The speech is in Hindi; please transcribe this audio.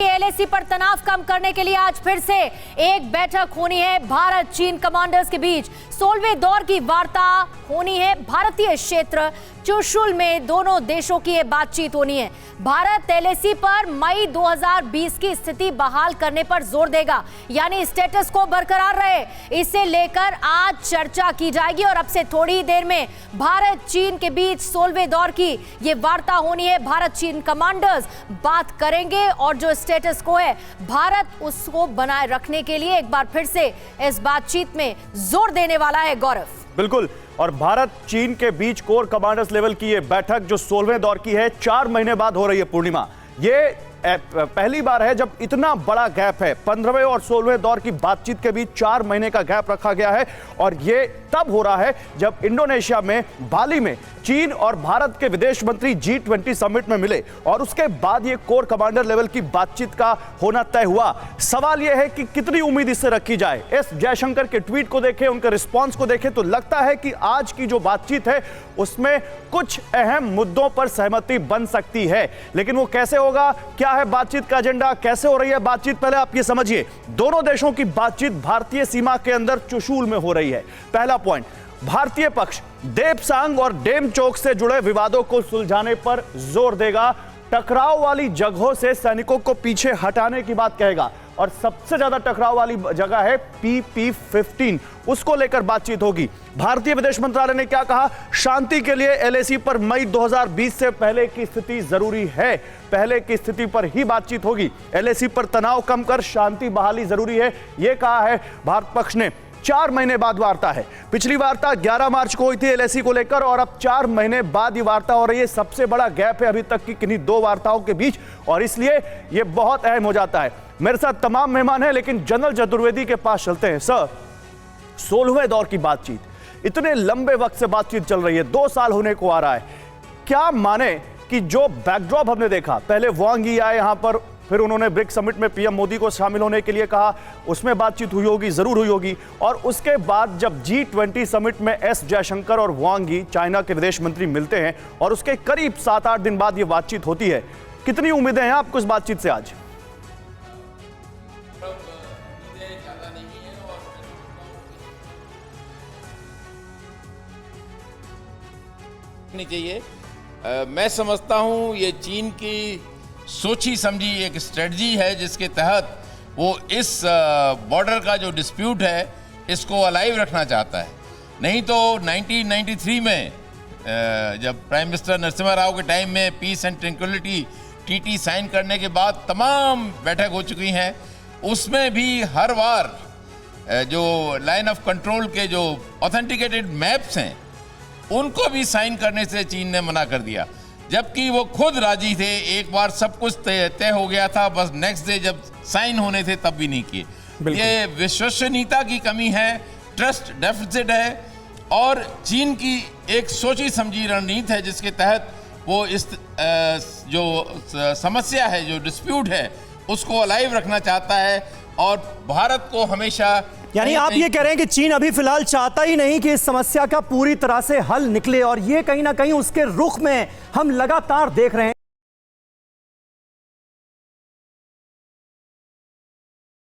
एलएसी पर तनाव कम करने के लिए आज फिर से एक बैठक होनी है भारत चीन कमांडर्स के बीच। 16वें दौर की वार्ता होनी है भारतीय क्षेत्र चुशुल में। दोनों देशों की ये बातचीत होनी है। भारत एलएसी पर मई 2020 की स्थिति बहाल करने पर जोर देगा, यानी स्टेटस को बरकरार रहे, इसे लेकर आज चर्चा की जाएगी। और अब से थोड़ी देर में भारत चीन के बीच 16वें दौर की ये वार्ता होनी है। भारत चीन कमांडर्स बात करेंगे और जो स्टेटस को है भारत उसको बनाए रखने के लिए एक बार फिर से इस बातचीत में जोर देने वाला है। गौरव, बिल्कुल। और भारत चीन के बीच कोर कमांडर्स लेवल की ये बैठक जो 16वें दौर की है, 4 महीने बाद हो रही है। पूर्णिमा, ये पहली बार है जब इतना बड़ा गैप है। 15वें और 16वें दौर की बातचीत के बीच 4 महीने का गैप रखा गया है। और ये तब हो रहा है जब इंडोनेशिया में बाली में चीन और भारत के विदेश मंत्री G20 समिट में मिले और उसके बाद ये कोर कमांडर लेवल की बातचीत का होना तय हुआ। सवाल यह है कि कितनी उम्मीद इससे रखी जाए। एस जयशंकर के ट्वीट को देखें, उनके रिस्पांस को देखें तो लगता है कि आज की जो बातचीत है उसमें कुछ अहम मुद्दों पर सहमति बन सकती है। लेकिन वो कैसे होगा, क्या है बातचीत का एजेंडा, कैसे हो रही है बातचीत, पहले आप ये समझिए। दोनों देशों की बातचीत भारतीय सीमा के अंदर चुशूल में हो रही है। पहला पॉइंट, भारतीय पक्ष देपसांग और डेमचोक से जुड़े विवादों को सुलझाने पर जोर देगा, टकराव वाली जगहों से सैनिकों को पीछे हटाने की बात कहेगा। और सबसे ज्यादा टकराव वाली जगह है PP-15, उसको लेकर बातचीत होगी। भारतीय विदेश मंत्रालय ने क्या कहा, शांति के लिए एलएसी पर मई 2020 से पहले की स्थिति जरूरी है। पहले की स्थिति पर ही बातचीत होगी। एलएसी पर तनाव कम कर शांति बहाली जरूरी है, यह कहा है भारत पक्ष ने। 4 महीने बाद वार्ता है। पिछली वार्ता 11 मार्च को हुई थी एलएसी को लेकर और अब 4 महीने बाद ये वार्ता हो रही है। सबसे बड़ा गैप है अभी तक की किन्हीं 2 वार्ताओं के बीच और इसलिए ये बहुत अहम हो जाता है। मेरे साथ तमाम मेहमान हैं, लेकिन जनरल चतुर्वेदी के पास चलते हैं। सर, 16वें दौर की बातचीत, इतने लंबे वक्त से बातचीत चल रही है, 2 साल होने को आ रहा है। क्या माने कि जो बैकड्रॉप हमने देखा, पहले वांग यी आए यहां पर, फिर उन्होंने ब्रिक्स समिट में पीएम मोदी को शामिल होने के लिए कहा, उसमें बातचीत हुई होगी, जरूर हुई होगी। और उसके बाद जब G20 समिट में एस जयशंकर और वांग यी, चाइना के विदेश मंत्री, मिलते हैं और उसके करीब 7-8 दिन बाद ये बातचीत होती है। कितनी उम्मीदें हैं आपको इस बातचीत से आज? नहीं चाहिए। मैं समझता हूं ये चीन की सोची समझी एक स्ट्रेटजी है जिसके तहत वो इस बॉर्डर का जो डिस्प्यूट है इसको अलाइव रखना चाहता है। नहीं तो 1993 में जब प्राइम मिनिस्टर नरसिम्हा राव के टाइम में peace and tranquility TT sign करने के बाद तमाम बैठक हो चुकी हैं, उसमें भी हर बार जो लाइन ऑफ कंट्रोल के जो ऑथेंटिकेटेड मैप्स हैं उनको भी साइन करने से चीन ने मना कर दिया, जबकि वो खुद राजी थे। एक बार सब कुछ तय हो गया था, बस नेक्स्ट डे जब साइन होने थे तब भी नहीं किए। ये विश्वसनीयता की कमी है, ट्रस्ट डेफिसिट है और चीन की एक सोची समझी रणनीति है जिसके तहत वो इस जो समस्या है, जो डिस्प्यूट है, उसको अलाइव रखना चाहता है। और भारत को हमेशा, यानी आप ये कह रहे हैं कि चीन अभी फिलहाल चाहता ही नहीं कि इस समस्या का पूरी तरह से हल निकले और ये कहीं ना कहीं उसके रुख में हम लगातार देख रहे हैं।